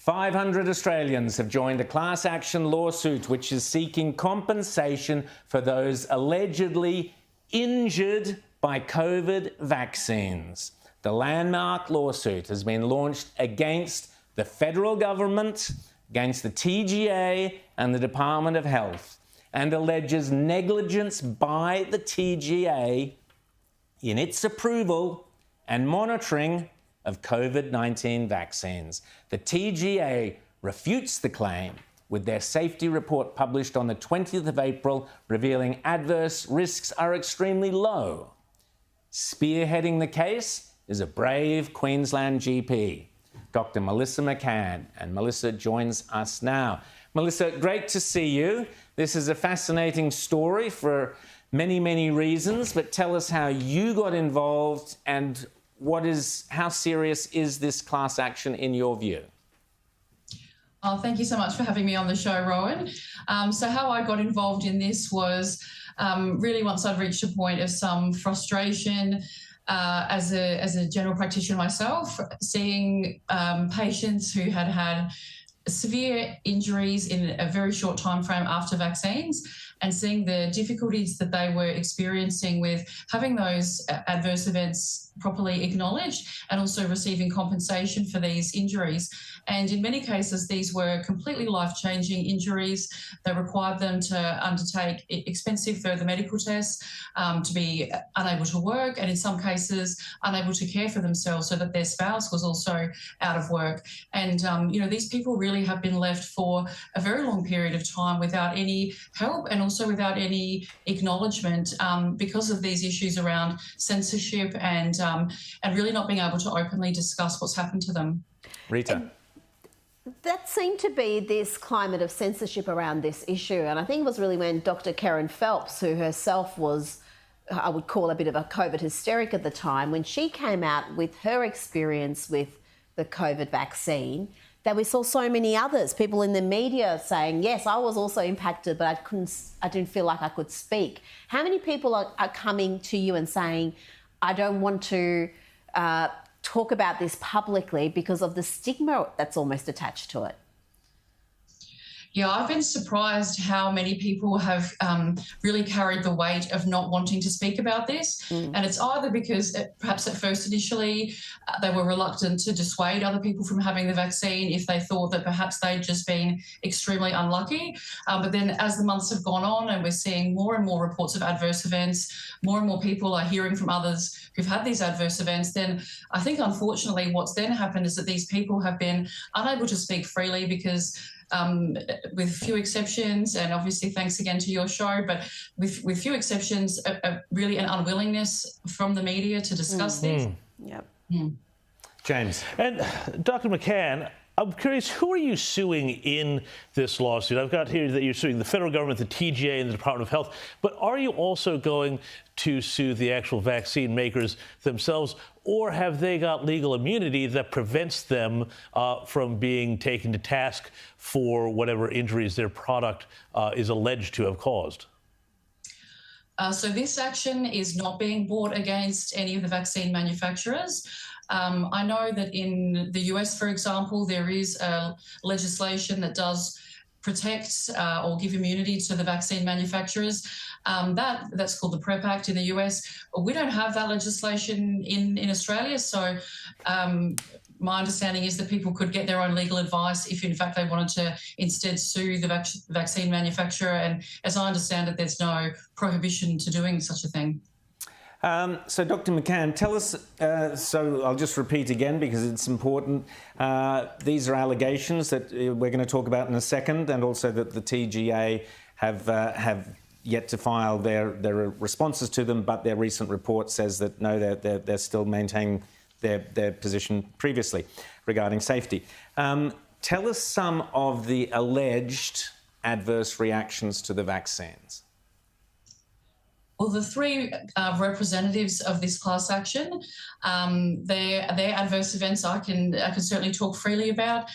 500 Australians have joined a class action lawsuit which is seeking compensation for those allegedly injured by COVID vaccines. The landmark lawsuit has been launched against the federal government, against the TGA and the Department of Health, and alleges negligence by the TGA in its approval and monitoring of COVID-19 vaccines. The TGA refutes the claim with their safety report published on the 20th of April, revealing adverse risks are extremely low. Spearheading the case is a brave Queensland GP, Dr. Melissa McCann, and Melissa joins us now. Melissa, great to see you. This is a fascinating story for many, many reasons, but tell us how you got involved and how serious is this class action in your view? Oh, thank you so much for having me on the show, Rowan. So how I got involved in this was really once I'd reached a point of some frustration as a general practitioner myself, seeing patients who had had severe injuries in a very short time frame after vaccines, and seeing the difficulties that they were experiencing with having those adverse events properly acknowledged and also receiving compensation for these injuries. And in many cases, these were completely life-changing injuries that required them to undertake expensive further medical tests, to be unable to work, and in some cases unable to care for themselves so that their spouse was also out of work. And, these people really have been left for a very long period of time without any help and also without any acknowledgement because of these issues around censorship and really not being able to openly discuss what's happened to them. Rita. That seemed to be this climate of censorship around this issue, and I think it was really when Dr. Karen Phelps, who herself was, I would call a bit of a COVID hysteric at the time, when she came out with her experience with the COVID vaccine, that we saw so many others, people in the media saying, yes, I was also impacted, but I didn't feel like I could speak. How many people are coming to you and saying, I don't want to talk about this publicly because of the stigma that's almost attached to it? Yeah, I've been surprised how many people have really carried the weight of not wanting to speak about this. And it's either because perhaps at first initially they were reluctant to dissuade other people from having the vaccine if they thought that perhaps they'd just been extremely unlucky. But then as the months have gone on and we're seeing more and more reports of adverse events, more and more people are hearing from others who've had these adverse events, then I think unfortunately what's then happened is that these people have been unable to speak freely because with few exceptions, and obviously thanks again to your show, but with few exceptions, really an unwillingness from the media to discuss this. Yep. James. And Dr. McCann, I'm curious, who are you suing in this lawsuit? I've got here that you're suing the federal government, the TGA, and the Department of Health, but are you also going to sue the actual vaccine makers themselves, or have they got legal immunity that prevents them from being taken to task for whatever injuries their product is alleged to have caused? So this action is not being brought against any of the vaccine manufacturers. I know that in the US, for example, there is legislation that does protect or give immunity to the vaccine manufacturers. That's called the PrEP Act in the US. We don't have that legislation in Australia, so my understanding is that people could get their own legal advice if, in fact, they wanted to instead sue the vaccine manufacturer. And as I understand it, there's no prohibition to doing such a thing. So, Dr. McCann, tell us, so I'll just repeat again because it's important. These are allegations that we're going to talk about in a second, and also that the TGA have yet to file their responses to them, but their recent report says that, no, they're still maintaining their position previously regarding safety. Tell us some of the alleged adverse reactions to the vaccines. Well, the three representatives of this class action, their adverse events I can certainly talk freely about.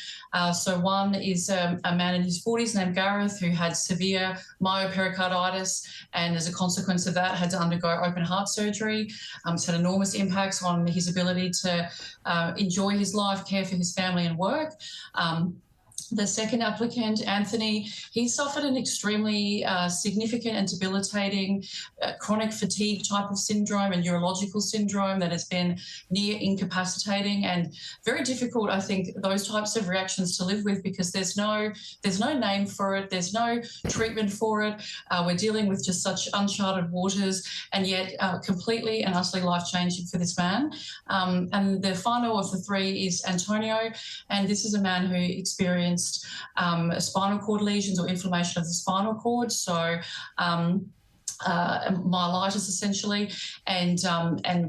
So one is a man in his 40s named Gareth who had severe myopericarditis and as a consequence of that had to undergo open heart surgery. It's had enormous impacts on his ability to enjoy his life, care for his family and work. The second applicant, Anthony, he suffered an extremely significant and debilitating chronic fatigue type of syndrome and neurological syndrome that has been near incapacitating and very difficult, I think, those types of reactions to live with because there's no name for it, there's no treatment for it. We're dealing with just such uncharted waters and yet completely and utterly life-changing for this man. And the final of the three is Antonio, and this is a man who experienced spinal cord lesions or inflammation of the spinal cord, so myelitis essentially, and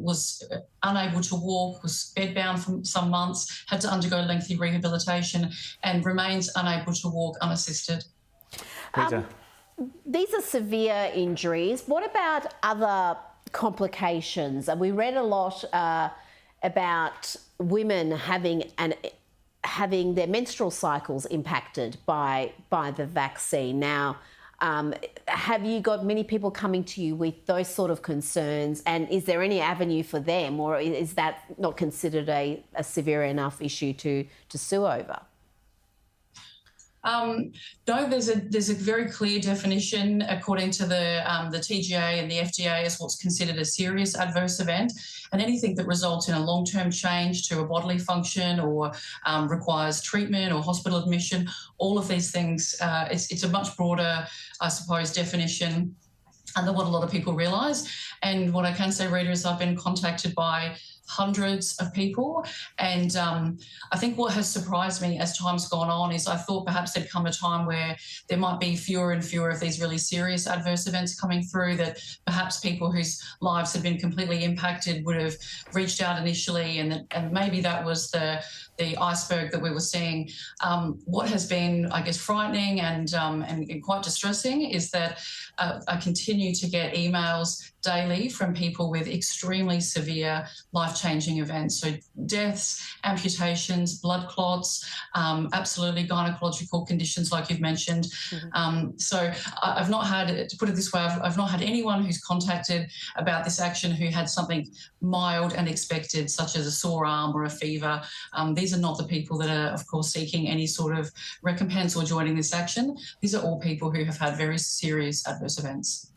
was unable to walk, was bedbound for some months, had to undergo lengthy rehabilitation, and remains unable to walk unassisted. Peter. These are severe injuries. What about other complications? And we read a lot about women having their menstrual cycles impacted by the vaccine. Now, have you got many people coming to you with those sort of concerns, and is there any avenue for them, or is that not considered a severe enough issue to sue over? No, there's a very clear definition according to the TGA and the FDA as what's considered a serious adverse event, and anything that results in a long-term change to a bodily function or requires treatment or hospital admission, all of these things, it's a much broader, I suppose, definition than what a lot of people realise. And what I can say, Rita, is I've been contacted by hundreds of people, and I think what has surprised me as time's gone on is I thought perhaps there'd come a time where there might be fewer and fewer of these really serious adverse events coming through, that perhaps people whose lives had been completely impacted would have reached out initially, and maybe that was the iceberg that we were seeing. What has been, I guess, frightening and quite distressing is that I continue to get emails daily from people with extremely severe life-changing events. So deaths, amputations, blood clots, absolutely gynecological conditions like you've mentioned. So I've not had, to put it this way, I've not had anyone who's contacted about this action who had something mild and expected, such as a sore arm or a fever. These are not the people that are, of course, seeking any sort of recompense or joining this action. These are all people who have had very serious adverse events.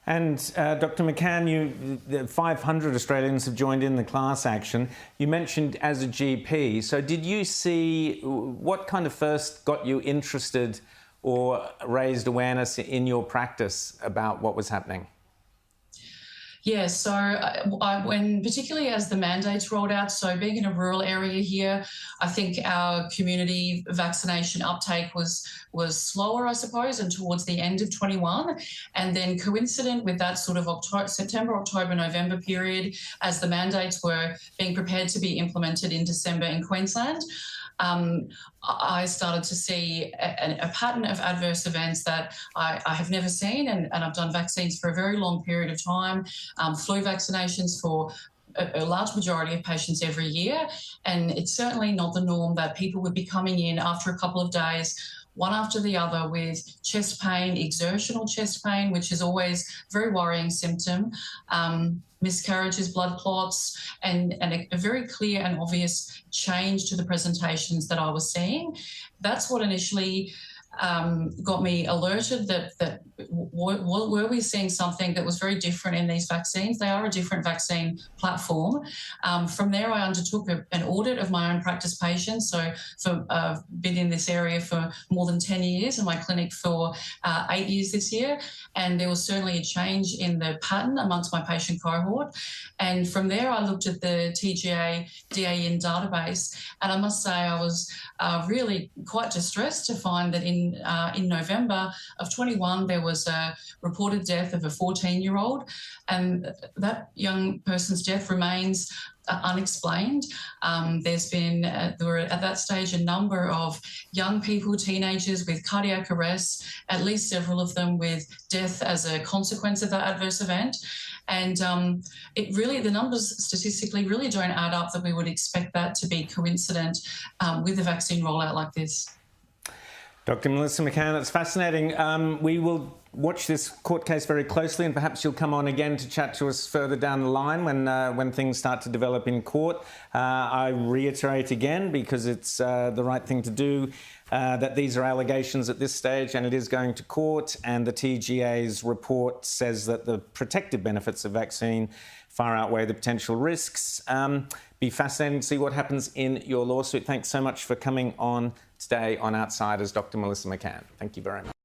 And Dr. McCann, 500 Australians have joined in the class action. You mentioned as a GP, so did you see what kind of first got you interested or raised awareness in your practice about what was happening? Yeah, so when particularly as the mandates rolled out, so being in a rural area here, I think our community vaccination uptake was slower, I suppose, and towards the end of 21. And then coincident with that sort of September, October, November period, as the mandates were being prepared to be implemented in December in Queensland, I started to see a pattern of adverse events that I have never seen, and I've done vaccines for a very long period of time, flu vaccinations for a large majority of patients every year, and it's certainly not the norm that people would be coming in after a couple of days, one after the other, with chest pain, exertional chest pain, which is always a very worrying symptom, miscarriages, blood clots, and a very clear and obvious change to the presentations that I was seeing. That's what initially got me alerted that were we seeing something that was very different in these vaccines? They are a different vaccine platform. From there, I undertook an audit of my own practice patients. So I've been in this area for more than 10 years, and my clinic for 8 years this year. And there was certainly a change in the pattern amongst my patient cohort. And from there, I looked at the TGA DAN database, and I must say I was really quite distressed to find that in November of 21, there was a reported death of a 14-year-old, and that young person's death remains unexplained. There's been, there were at that stage a number of young people, teenagers with cardiac arrest, at least several of them with death as a consequence of that adverse event. And it really, the numbers statistically really don't add up that we would expect that to be coincident with a vaccine rollout like this. Dr. Melissa McCann, it's fascinating. We will watch this court case very closely, and perhaps you'll come on again to chat to us further down the line when things start to develop in court. I reiterate again, because it's the right thing to do, that these are allegations at this stage and it is going to court, and the TGA's report says that the protective benefits of vaccine far outweigh the potential risks. Be fascinating to see what happens in your lawsuit. Thanks so much for coming on today on Outsiders, Dr. Melissa McCann. Thank you very much.